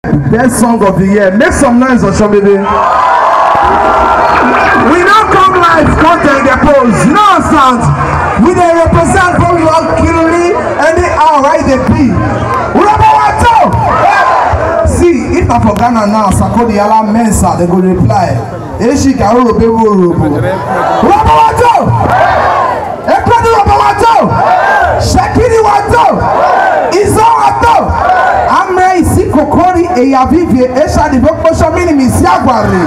Best song of the year. Make some noise on Shomede. We don't come live, content the pose. No sound. We they represent from your killing anyhow right they be. See, if I for Ghana now, Sakodi Ala Mensa, they go reply. Eshi Kauro Bebo Robo. Rabawato! Ekwadi Rabawato! Shakiri Wato! Izo Wato! Amre isi kokori eyavivie esha di vokosho minimi siagwari.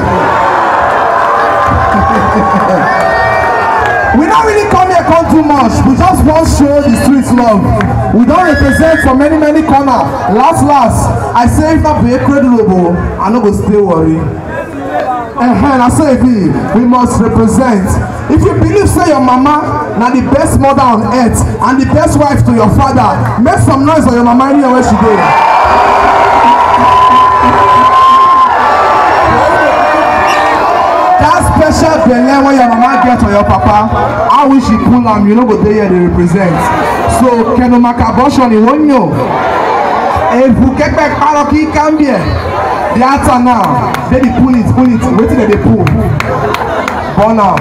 We don't really come here come too much. We just want to show the streets love. We don't represent from many corners. Last, I say if not be credible, I no go stay worry. And I say we must represent. If you believe say your mama na the best mother on earth and the best wife to your father, make some noise on your mama anywhere where she go. That special belle when your mama get to your papa, how will she pull am? You know go there they represent. So Keno Makabosho ni wonyo. If you get back paroki Cambia, the answer now. They pull it. Wait till they pull. Burn out.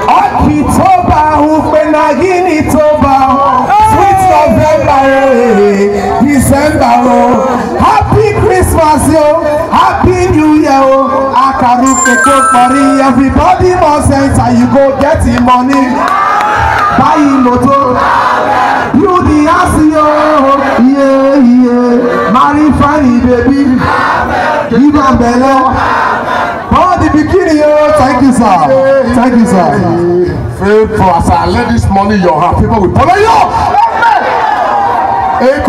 Okitoba, Upenagini Toba, sweet November, December, Happy Christmas, yo, Happy New Year, Akaruke Kokori, everybody must enter, you go get the money, buy moto, you the ass, yo, yeah, marry funny baby, give them bello. Oh, the bikini, thank you, sir. Thank you, sir. For as I let this money your hand, people will follow you. Amen.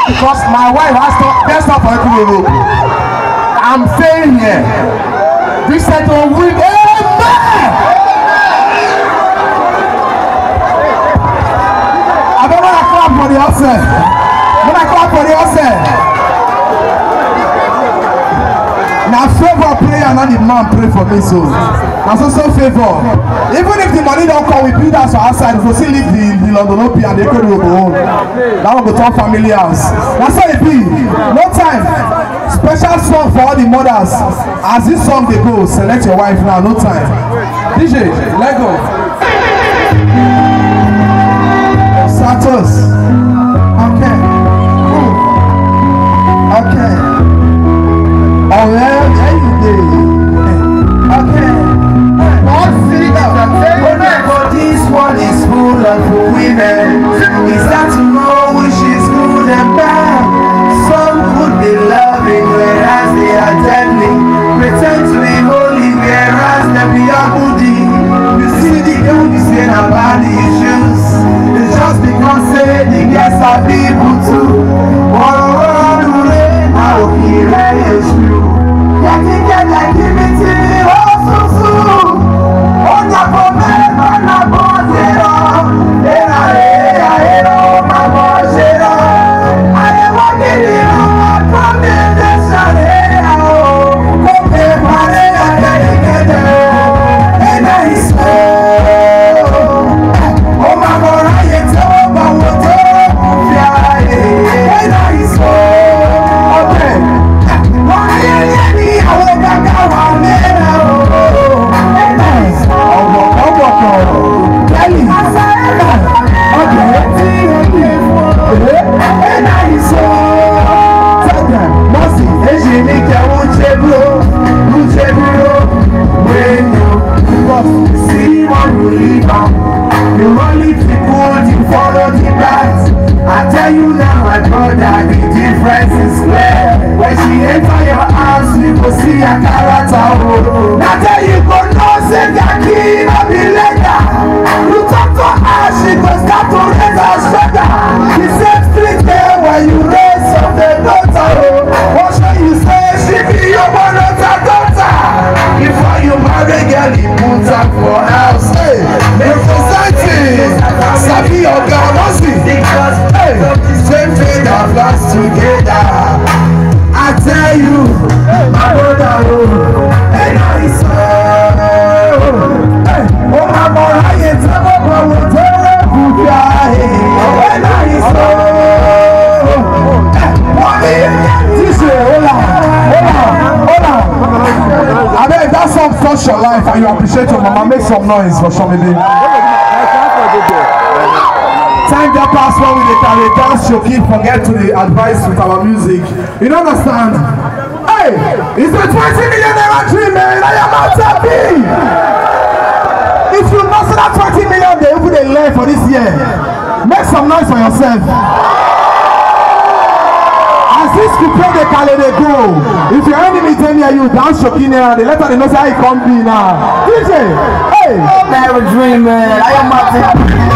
Because my wife has to best up for Ekunodo. I'm saying here, this said to win. Amen. I don't want to clap for the outside. When I clap for the outside. Now favor prayer and not the man pray for me so. Now so favor. Even if the money don't come, we build us outside. If we still leave the London OP and they go home. That will go to our family house. That's how it be. No time. Special song for all the mothers. As this song they go, select your wife now. No time. DJ, let go. Santos. Okay. Okay. Oh yeah. This one is full of women. Is that to know which is good and bad? Some could be loving whereas they are deadly. Pretend to be holy whereas they be ugly. You see the only saying about the issues. It's just because say the guests are people too. How he is true. Getting get like give it to me also soon. On your problem, on a bozero. My bozero. I am walking in on from the sun. And I say, oh my God, I am told my water. And I say, okay. I tell you now, my brother, the difference is clear. When she enter your house, you go see a character. Now tell you go know, say that key, not be later. You talk to her, she go start to raise her shoulder. She said, street there where you raise up the daughter. What should you say? She be your daughter. Before you marry, girl, you put up for house. Hey, representing Sabi or Ganosi. Because hey, same thing that last together. I tell you, my brother, and I say, oh my boy, I ain't never going to tell you. alive and you appreciate your mama, make some noise for Shomide. Time that pass when we carry dance your kid forget to the advice with our music. You don't understand? Hey, it's a 20 million naira dream, man. I am not happy. If you not see that 20 million they even they left for this year, make some noise for yourself. As this coupe they call it they go. If your enemy tell near you dance your kid and they let her know how it come be now. DJ, hey, never dream, man. I am not happy.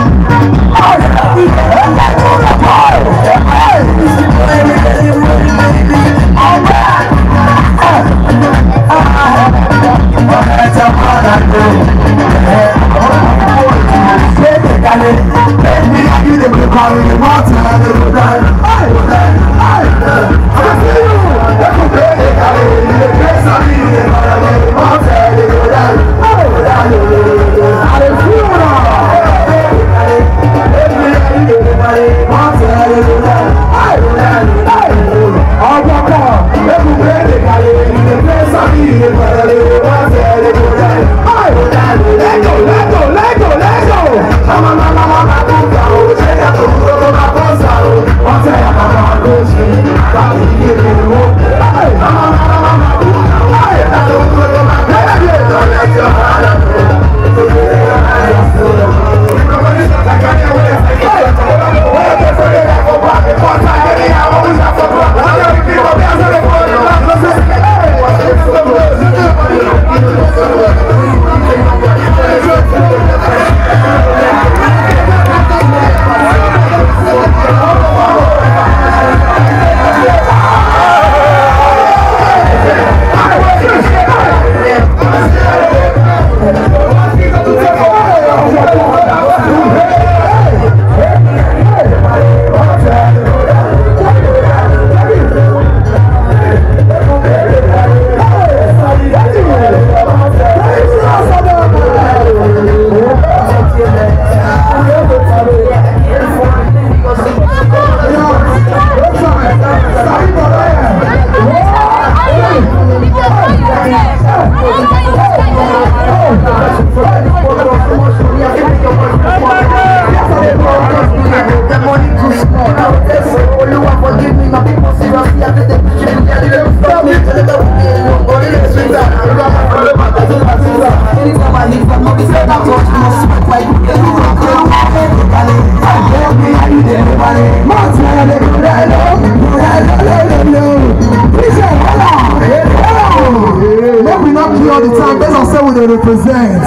Represent.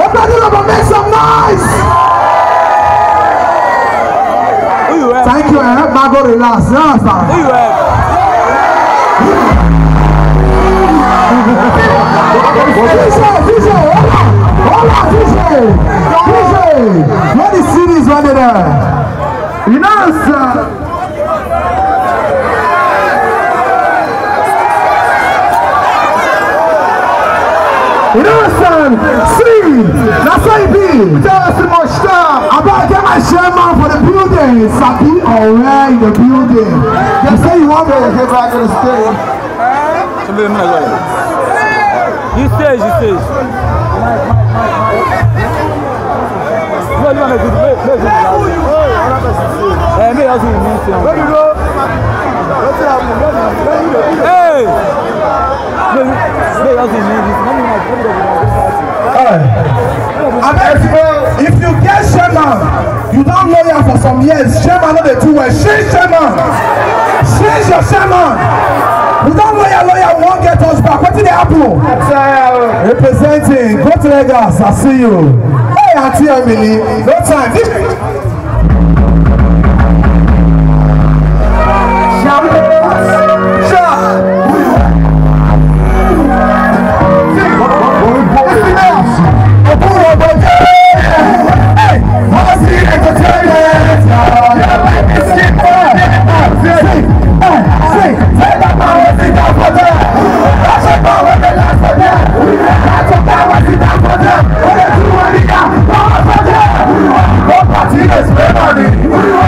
Everybody make some noise. Thank you. I help Margot relax. You understand? Who you have? Where the CDs running there? You know, sir. You understand? See, that's how it be. Tell us too much stuff. I better get my chairman for the building. Sabi already in the building. You say you want me to get back to the stage. You stage. If you get Sherman, you don't know him for some years. Sherman not the two way. Change Sherman. Change your Sherman. We don't know your lawyer won't get us back. What did they happen? Representing, go to Lagos. I see you. Hey, Auntie Emily. No time. What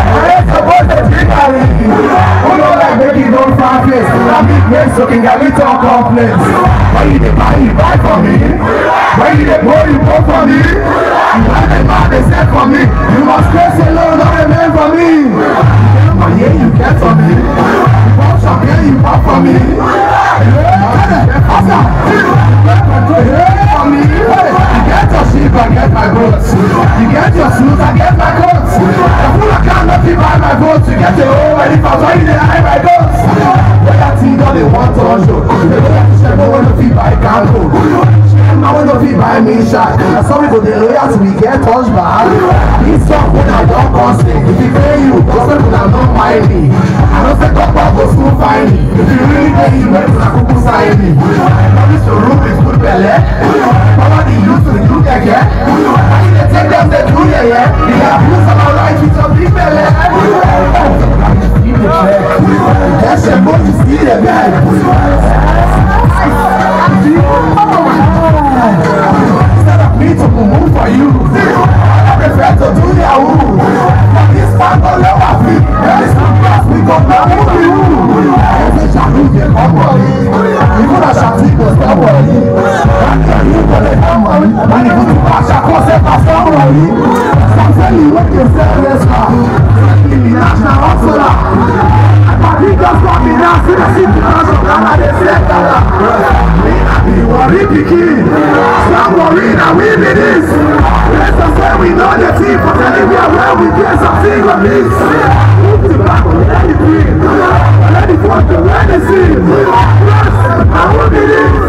grace, so can get me talk complaints. When you buy for me. When you pour for me. You want the man they set for me. You must grace alone, not a man for me. Yeah, you get for me. You pop champagne, you pop for me. You get your sheep, I get my goats. You get your shoes, I get my coats. The fool I can't let you buy my votes. You get your own, and if I saw you, then I my goats. When that thing don't they want to show. They don't have to share, no one to feed by Kanko. I want to feed by me shot. And some people they loyal to me get touched by. This stuff when I don't cost it. If you pay you, those people that don't mind me. I don't say talk about go school find me. If you really pay you, where to Kuku sign me. I promise to room is good belly. Power the youth to the youth again. I need to take them to do yeah. They abuse of my life with your big belly. That's your boy to see the man. Instead of me to move for you, I prefer to do Yahoo. For this man go low at me. There is some class we go now move you. Every shadow they come for me. Even a shadow go stop for me. And you go let them money. And if you pass a course, they pass down for me. Some tell you what you say, let's go. In the national hospital. He just got me now, see the city because of Ghana, they say Ghana. We worry pikin, stop worrying and we be this. Let's just say we know the team, but anywhere where we get something of this. Move the back, let it breathe. Let it want to let it see. Yes, I will be this.